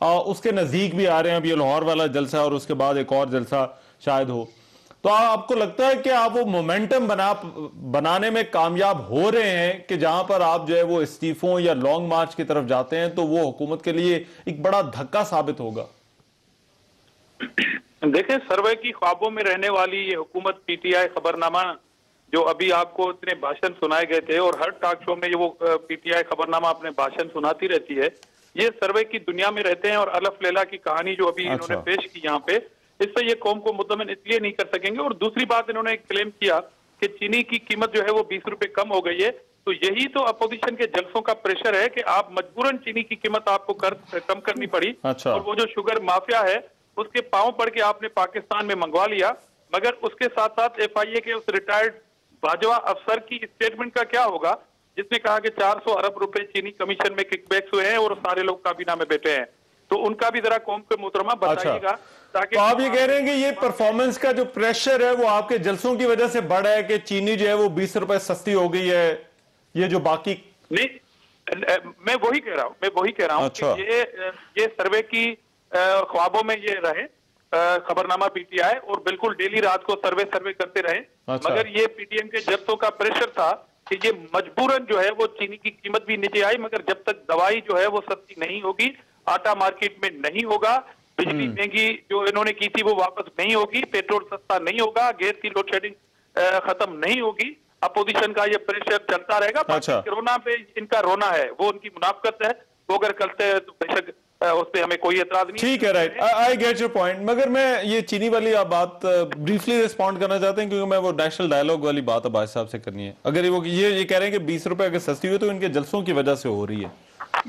اس کے نزدیک بھی آ رہے ہیں. اب یہ لاہور والا جلسہ اور اس کے بعد ایک اور جلسہ شاید ہو, تو آپ کو لگتا ہے کہ آپ وہ مومنٹم بنانے میں کامیاب ہو رہے ہیں کہ جہاں پر آپ جو ہے وہ استعفوں یا لانگ مارچ کی طرف جاتے ہیں تو وہ حکومت کے لیے ایک بڑا دھکا ثابت ہوگا؟ دیکھیں, سروے کی خوابوں میں رہنے والی یہ حکومت پی ٹی آئی خبرنامہ جو ابھی آپ کو اتنے بھاشن سنائے گئے تھے اور ہر ٹاک شو میں وہ پی ٹی آئی خبرنامہ اپنے بھاشن سناتی رہتی ہے, یہ سروے کی دنیا میں رہتے ہیں اور الف لیلا کی کہانی جو ابھی انہوں نے پیش کی یہاں پہ, اس سے یہ قوم کو مطمئن اس لیے نہیں کر سکیں گے. اور دوسری بات انہوں نے کلیم کیا کہ چینی کی قیمت جو ہے وہ 20 روپے کم ہو گئی ہے, تو یہی تو اپوزیشن کے جلسوں کا پریشر ہے کہ آپ مجبوراً چینی کی قیمت آپ کو کم کرنی پڑی. اور وہ جو شوگر مافیا ہے اس کے پاؤں پڑ کے آپ نے پاکستان میں منگوا لیا. مگر اس کے ساتھ ساتھ FIA کے اس ریٹائرڈ باجوہ افسر کی اسٹیٹمنٹ کا کیا ہوگا جس نے کہا کہ 400 ارب روپے چینی کمیشن میں کک بیکس ہوئے ہیں اور سارے لوگ کابینہ میں بیٹھے ہیں. تو ان کا بھی ذرا قوم کے محترمہ بتائیے گا. تو آپ یہ کہہ رہے ہیں کہ یہ پرفارمنس کا جو پریشر ہے وہ آپ کے جلسوں کی وجہ سے بڑھا ہے کہ چینی جو ہے وہ 20 روپے سستی ہو گئی ہے, یہ جو باقی نہیں, میں وہی کہہ رہا ہوں کہ یہ سروے کی خوابوں میں یہ رہے خبرنامہ PTI اور بالکل ڈیلی رات کو سروے کرتے رہے. مگر یہ PTM کے جلسوں کا پریشر تھا کہ یہ مجبوراً جو ہے وہ چینی کی قیمت بھی نیچے آئی, مگر جب تک دوائی جو ہے وہ سستی نہیں ہوگی, آٹا مارکیٹ میں نہیں ہوگا, بجلی مہنگی جو انہوں نے کی تھی وہ واپس نہیں ہوگی, پیٹرول سستا نہیں ہوگا, گیس کی لوڈ شیڈنگ ختم نہیں ہوگی, اپوزیشن کا یہ پریشر چلتا رہے گا. کورونا پہ ان کا رونا ہے, وہ ان کی منافقت ہے, وہ اگر کرتے ہیں تو بے شک اس پہ ہمیں کوئی اعتراض نہیں. ٹھیک ہے, right, I get your point. مگر میں یہ چینی والی آپ بات بریفلی ریسپونڈ کرنا چاہتے ہیں کیونکہ میں وہ نیشنل ڈائیلاگ والی بات عباس صاحب سے کرنی ہے. اگر وہ یہ کہہ رہے ہیں کہ 20 روپے اگر سستی ہوئی تو ان کے جلسوں کی وجہ سے ہو رہی ہے.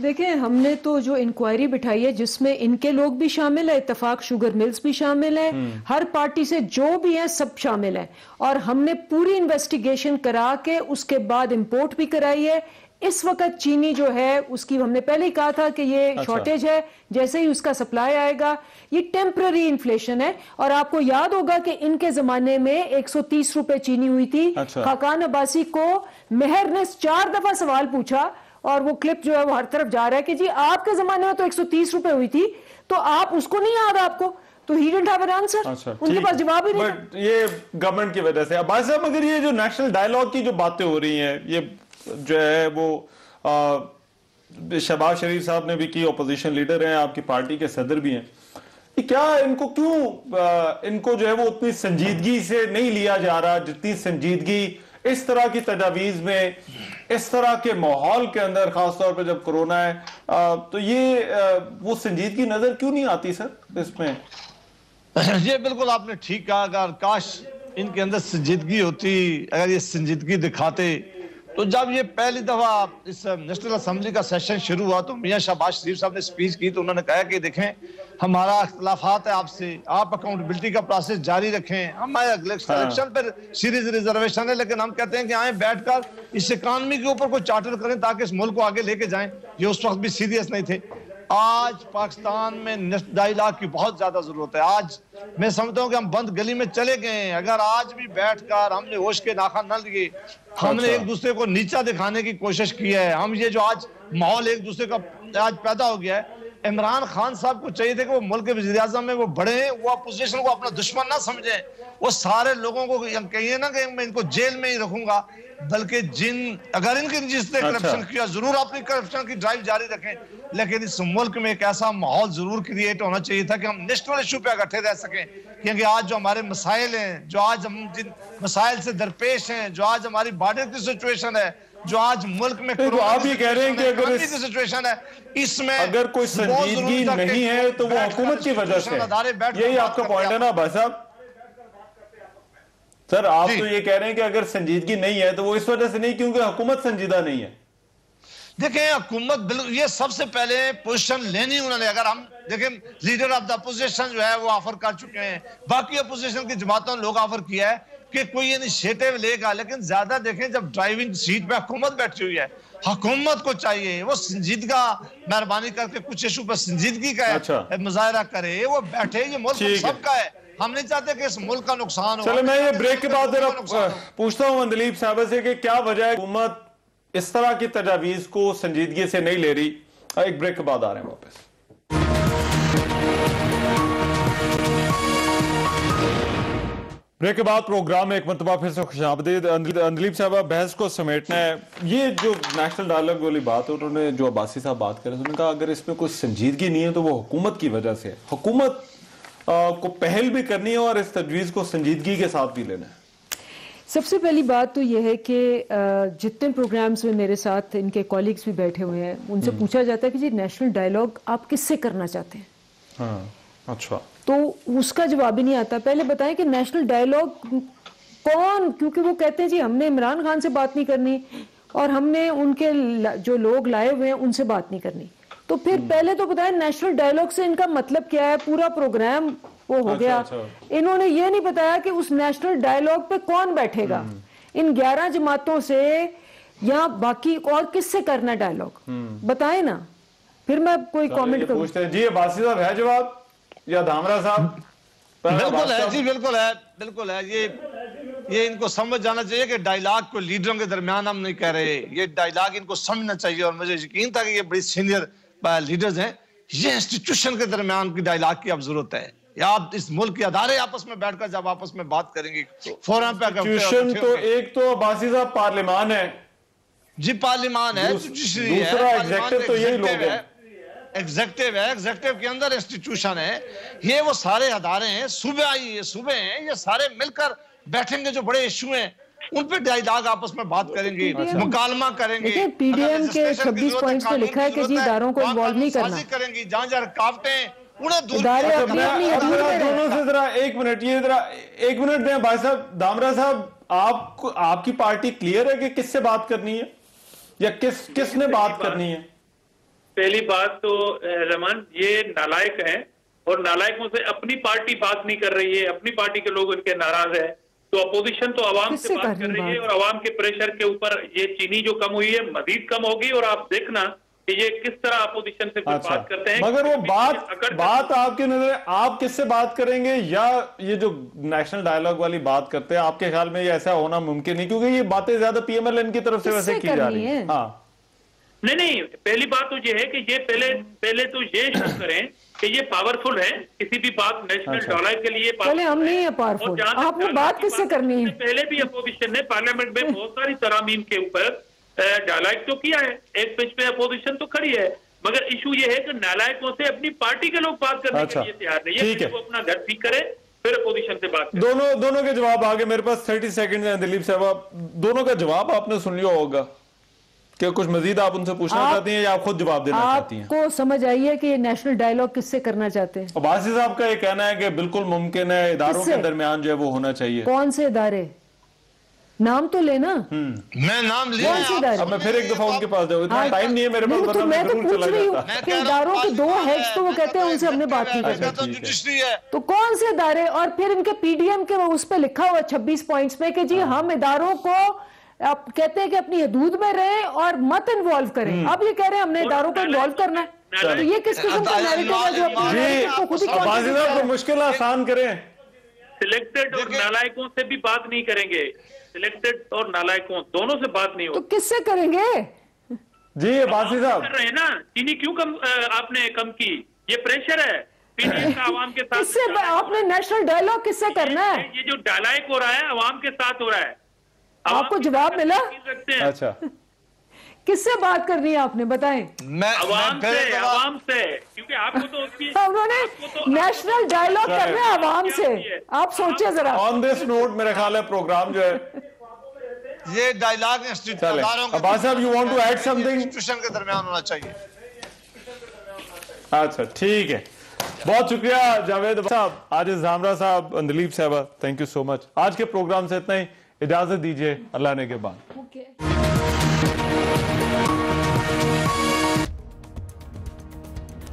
دیکھیں, ہم نے تو جو انکوائری بٹھائی ہے جس میں ان کے لوگ بھی شامل ہیں, اتفاق شوگر ملز بھی شامل ہیں, ہر پارٹی سے جو بھی ہیں سب شامل ہیں, اور ہم نے پوری انویسٹیگیشن کرا کے اس کے بعد امپورٹ بھی کرائی ہے. اس وقت چینی جو ہے اس کی ہم نے پہلے ہی کہا تھا کہ یہ شارٹیج ہے, جیسے ہی اس کا سپلائی آئے گا. یہ ٹیمپرری انفلیشن ہے, اور آپ کو یاد ہوگا کہ ان کے زمانے میں 130 روپے چینی ہوئی تھی. خاقان عباسی کو مہر نے 4 دفعہ سوال پوچھا, اور وہ کلپ جو ہے وہ ہر طرف جا رہا ہے کہ جی آپ کے زمانے میں تو 130 روپے ہوئی تھی, تو آپ اس کو نہیں یاد آپ کو, تو he didn't have an answer, ان کے پاس جواب ہی نہیں. بٹ یہ گورنمنٹ کی وجہ سے. عباس صاحب, مگر یہ جو نیشنل ڈائیلاگ کی جو باتیں ہو رہی ہیں, یہ جو ہے وہ شہباز شریف صاحب نے بھی کی, اپوزیشن لیڈر ہیں, آپ کی پارٹی کے صدر بھی ہیں, کیا ان کو ان کو جو ہے وہ اتنی سنجیدگی سے نہیں لیا جا رہا جتنی سنجیدگی اس طرح کی تجاویز میں, اس طرح کے ماحول کے اندر, خاص طور پہ جب کورونا ہے, تو یہ وہ سنجیدگی نظر کیوں نہیں آتی سر اس میں؟ یہ بالکل آپ نے ٹھیک کہا, اگر کاش ان کے اندر سنجیدگی ہوتی, اگر یہ سنجیدگی دکھاتے. تو جب یہ پہلی دفعہ اس نیشنل اسمبلی کا سیشن شروع ہوا تو میاں شہباز شریف صاحب نے سپیچ کی, تو انہوں نے کہا کہ دیکھیں ہمارا اختلافات ہے آپ سے, آپ اکاؤنٹیبلٹی کا پروسیس جاری رکھیں, ہمارے الیکشن پر سیریز ریزرویشن ہے, لیکن ہم کہتے ہیں کہ آئیں بیٹھ کر اس اکانومی کے اوپر کوئی چارٹر کریں تاکہ اس ملک کو آگے لے کے جائیں. یہ اس وقت بھی سیریس نہیں تھے. آج پاکستان میں نیشنل ڈائیلاگ کی بہت زیادہ ضرورت ہے. آج میں سمجھتا ہوں کہ ہم بند گلی میں چلے گئے ہیں. اگر آج بھی بیٹھ کر ہم نے ہوش کے ناخن نہ لیے, ہم نے ایک دوسرے کو نیچا دکھانے کی کوشش کی ہے, ہم یہ جو آج ماحول ایک دوسرے کا آج پیدا ہو گیا ہے, عمران خان صاحب کو چاہیے تھے کہ وہ ملک کے وزیر اعظم میں وہ بڑھے, وہ اپوزیشن کو اپنا دشمن نہ سمجھیں, وہ سارے لوگوں کو کہیے نا کہ میں ان کو جیل میں ہی رکھوں گا, بلکہ اگر ان کی جس نے کرپشن کیا ضرور اپنی کرپشن کی ڈرائیو جاری رکھیں, لیکن اس ملک میں ایک ایسا ماحول ضرور کریٹ ہونا چاہیے تھا کہ ہم نیشنل ایشو پہ اکٹھے رہ سکیں. کیونکہ آج جو ہمارے مسائل ہیں, جو آج ہم جن مسائل سے درپیش ہیں, جو آج ہماری بارڈر کی سچویشن ہے, جو آج ملک میں آپ یہ کہہ رہے ہیں کہ اگر سچویشن ہے, اس میں اگر کوئی سنجیدگی نہیں ہے تو وہ حکومت کی وجہ سے, یہی آپ کا پوائنٹ ہے نا عباس صاحب؟ سر آپ تو یہ کہہ رہے ہیں کہ اگر سنجیدگی نہیں ہے تو وہ اس وجہ سے نہیں کیونکہ حکومت سنجیدہ نہیں ہے. دیکھیں حکومت یہ سب سے پہلے پوزیشن لینی انہوں نے. اگر ہم دیکھیں لیڈر آف دا اپوزیشن جو ہے وہ آفر کر چکے ہیں, باقی اپوزیشن کی جماعتوں نے لوگ آفر کیا ہے کہ کوئی انیشیٹو لے گا, لیکن زیادہ دیکھیں جب ڈرائیونگ سیٹ پہ حکومت بیٹھی ہوئی ہے, حکومت کو چاہیے وہ سنجیدگی مہربانی کر کے کچھ ایشو پر سنجیدگی کا مظاہرہ کرے, وہ بیٹھے, یہ ملک سب کا ہے, ہم نہیں چاہتے کہ اس ملک کا نقصان ہو. چلے میں یہ بریک کے بعد پوچھتا ہوں اندلیب صاحب سے کہ کیا وجہ ہے حکومت اس طرح کی تجاویز کو سنجیدگی سے نہیں لے رہی. ایک بریک کے بعد آ رہے ہیں واپس. بریک کے بعد پروگرام میں ایک مرتبہ پھر سے خوش آمدید. اندلیب صاحبہ, بحث کو سمیٹنا ہے. یہ جو نیشنل ڈائیلاگ والی بات ہے, انہوں نے جو عباسی صاحب بات کرے, انہوں نے کہا اگر اس میں کوئی سنجیدگی نہیں ہے تو وہ حکومت کی وجہ سے. حکومت کو پہل بھی کرنی ہے اور اس تجویز کو سنجیدگی کے ساتھ بھی لینا ہے. سب سے پہلی بات تو یہ ہے کہ جتنے پروگرامز میں میرے ساتھ ان کے کولیگز بھی بیٹھے ہوئے ہیں, ان سے پوچھا جاتا ہے کہ جی نیشنل ڈائیلاگ آپ کس سے کرنا چاہتے ہیں؟ ہاں, اچھا, تو اس کا جواب ہی نہیں آتا. پہلے بتائیں کہ نیشنل ڈائیلاگ کون, کیونکہ وہ کہتے ہیں جی ہم نے عمران خان سے بات نہیں کرنی اور ہم نے ان کے جو لوگ لائے ہوئے ہیں ان سے بات نہیں کرنی. تو پھر پہلے تو بتائیں نیشنل ڈائیلاگ سے ان کا مطلب کیا ہے؟ پورا پروگرام وہ ہو گیا، انہوں نے یہ نہیں بتایا کہ اس نیشنل ڈائیلاگ پہ کون بیٹھے گا، ان 11 جماعتوں سے یا باقی اور کس سے کرنا ڈائیلاگ، بتائیں نا، پھر میں کوئی کامنٹ کروں۔ جی عباسی صاحب ہے جواب یا دھامرا صاحب؟ بالکل ہے جی، بالکل ہے، بالکل ہے۔ یہ ان کو سمجھ جانا چاہیے کہ ڈائیلاگ کو لیڈروں کے درمیان ہم نہیں کہہ رہے، یہ ڈائیلاگ ان کو سمجھنا چاہیے، اور مجھے یقین تھا کہ یہ بڑی سینئر لیڈرز ہیں، یہ انسٹیٹیوشن کے درمیان کی ڈائیلاگ کی اب ضرورت ہے، یا آپ اس ملک کے ادارے آپس میں بیٹھ کر جب آپس میں بات کریں گے فورم پہ، انسٹیٹیوشن تو ایک تو عباسی صاحب پارلیمان ہے جی، پارلیمان ہے، دوسرا ایگزیکٹو تو یہی لوگ ہیں، ایگزیکٹو ہے، ایگزیکٹو کے اندر انسٹیٹیوشن ہے، یہ وہ سارے ادارے ہیں، صوبے ہیں، یہ سارے مل کر بیٹھیں گے، جو بڑے ایشو ہیں ان پہ ڈائیلاگ آپس میں بات کریں گے، مکالمہ کریں گے۔ دیکھیں پی ڈی ایم کے 26 پوائنٹس میں لکھا ہے کہ جی اداروں کو انوالو نہیں کرنا، کریں گی، جہاں جہاں رکاوٹیں انہیں دور ادارے اپنی اپنی حدود میں دونوں سے ذرا ایک منٹ دیں بھائی صاحب۔ دھامرا صاحب، آپ کی پارٹی کلیئر ہے کہ کس سے بات کرنی ہے یا کس نے بات کرنی ہے؟ پہلی بات تو رحمان یہ نالائق ہیں، اور نالائقوں سے اپنی پارٹی بات نہیں کر رہی ہے، اپنی پارٹی کے لوگ ان کے ناراض ہیں، تو اپوزیشن تو عوام سے بات کر رہی ہے، اور عوام کے پریشر کے اوپر یہ چینی جو کم ہوئی ہے مزید کم ہوگی، اور آپ دیکھنا کہ یہ کس طرح اپوزیشن سے بات کرتے ہیں۔ مگر وہ بات آپ کی نظر آپ کس سے بات کریں گے، یا یہ جو نیشنل ڈائیلاگ والی بات کرتے ہیں آپ کے خیال میں یہ ایسا ہونا ممکن نہیں، کیونکہ یہ باتیں زیادہ پی ایم ایل این کی طرف سے ویسے کی جا رہی ہیں؟ ہاں نہیں، پہلی بات تو یہ ہے کہ یہ پہلے تو یہ شروع کریں کہ یہ پاورفل ہے، کسی بھی بات نیشنل ڈائیلاگ کے لیے پہلے ہم نہیں ہیں پاورفل، آپ نے بات کس سے کرنی ہے؟ پہلے بھی اپوزیشن نے پارلیمنٹ میں بہت ساری ترامیم کے اوپر ڈائیلاگ تو کیا ہے، ایک پنچ پہ اپوزیشن تو کھڑی ہے، مگر ایشو یہ ہے کہ نالائقوں سے اپنی پارٹی کے لوگ بات کرنے کے لیے تیار نہیں ہے، وہ اپنا گھر ٹھیک کرے پھر اپوزیشن سے بات کرے۔ دونوں کے جواب آگے، میرے پاس 30 سیکنڈ ہیں دلیپ صاحب، دونوں کا جواب آپ نے سن لیا ہوگا، کہ کچھ مزید آپ ان سے پوچھنا چاہتی ہیں یا آپ خود جواب دینا چاہتی ہیں؟ آپ کو سمجھ آئی ہے کہ یہ نیشنل ڈائیلاگ کس سے کرنا چاہتے ہیں؟ عباسی صاحب کا یہ کہنا ہے کہ بالکل ممکن ہے، اداروں کے درمیان جو ہے وہ ہونا چاہیے۔ کون سے ادارے؟ نام تو لینا۔ میں نام لیا ہے، اب میں پھر ایک دفعہ ان کے پاس جاؤں، اتنا ٹائم نہیں ہے میرے پاس، تو میں تو پوچھ رہی ہوں کہ اداروں کے 2 ہیڈز تو وہ کہتے ہیں ان سے ہم نے بات نہیں کرنی، تو کون سے ادارے؟ اور پھر ان کے پی ڈی ایم کے اس پہ لکھا ہوا 26 پوائنٹس میں کہ جی ہم اداروں کو آپ کہتے ہیں کہ اپنی حدود میں رہیں اور مت انوالو کریں، اب یہ کہہ رہے ہیں ہم نے اداروں کو انوالو کرنا ہے، تو یہ کس قسم کا نیریٹو ہے جو اپنے نیریٹو کو خود ہی عباسی صاحب کو مشکل آسان کریں۔ سلیکٹڈ اور نالائقوں سے بھی بات نہیں کریں گے، سلیکٹڈ اور نالائقوں دونوں سے بات نہیں تو کس سے کریں گے؟ جی عباسی صاحب کر رہے ہیں نا، چینی کیوں آپ نے کم کی؟ یہ پریشر ہے پی ڈی ایم کا عوام کے ساتھ، کس سے آپ نے نیشنل ڈائیلاگ کس سے کرنا ہے؟ یہ جو ڈائیلاگ ہو رہا ہے عوام کے ساتھ ہو رہا ہے، آپ کو جواب ملا؟ اچھا کس سے بات کرنی ہے آپ نے بتائیں؟ عوام سے، کیونکہ آپ کو تو انہوں نے نیشنل ڈائیلاگ کرنا ہے عوام سے، آپ سوچیں ذرا۔ آن دس نوٹ میرا خیال ہے پروگرام جو ہے یہ dialogue institution Abbas sahab you want to add something کے درمیان ہونا چاہیے۔ اچھا ٹھیک ہے، بہت شکریہ جاوید صاحب، عاجز دھامرا صاحب، دلیپ صاحبہ، تھینک یو سو مچ۔ آج کے پروگرام سے اتنا ہی، اجازت دیجیے، اللہ نے کے بعد۔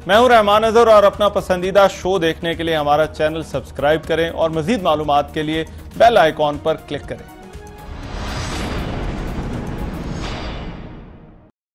میں ہوں رحمان اظہر، اور اپنا پسندیدہ شو دیکھنے کے لیے ہمارا چینل سبسکرائب کریں، اور مزید معلومات کے لیے بیل آئیکن پر کلک کریں۔